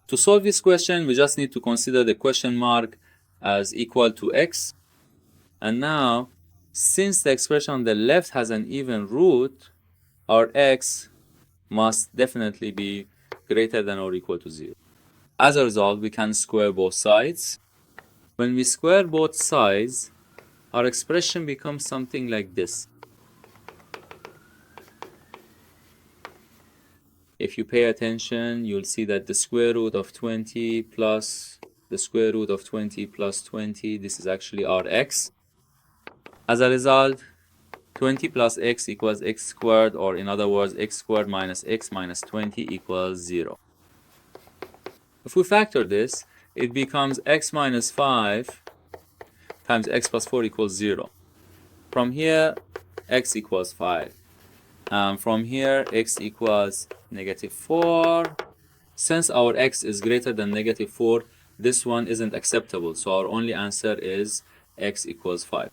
To solve this question, we just need to consider the question mark as equal to x. And now, since the expression on the left has an even root, our x must definitely be greater than or equal to 0. As a result, we can square both sides. When we square both sides, our expression becomes something like this. If you pay attention, you'll see that the square root of 20 plus the square root of 20 plus 20, this is actually our x. As a result, 20 plus x equals x squared, or in other words, x squared minus x minus 20 equals 0. If we factor this, it becomes x minus 5 times x plus 4 equals 0. From here, x equals 5. From here, x equals negative 4. Since our x is greater than negative 4, this one isn't acceptable. So our only answer is x equals 5.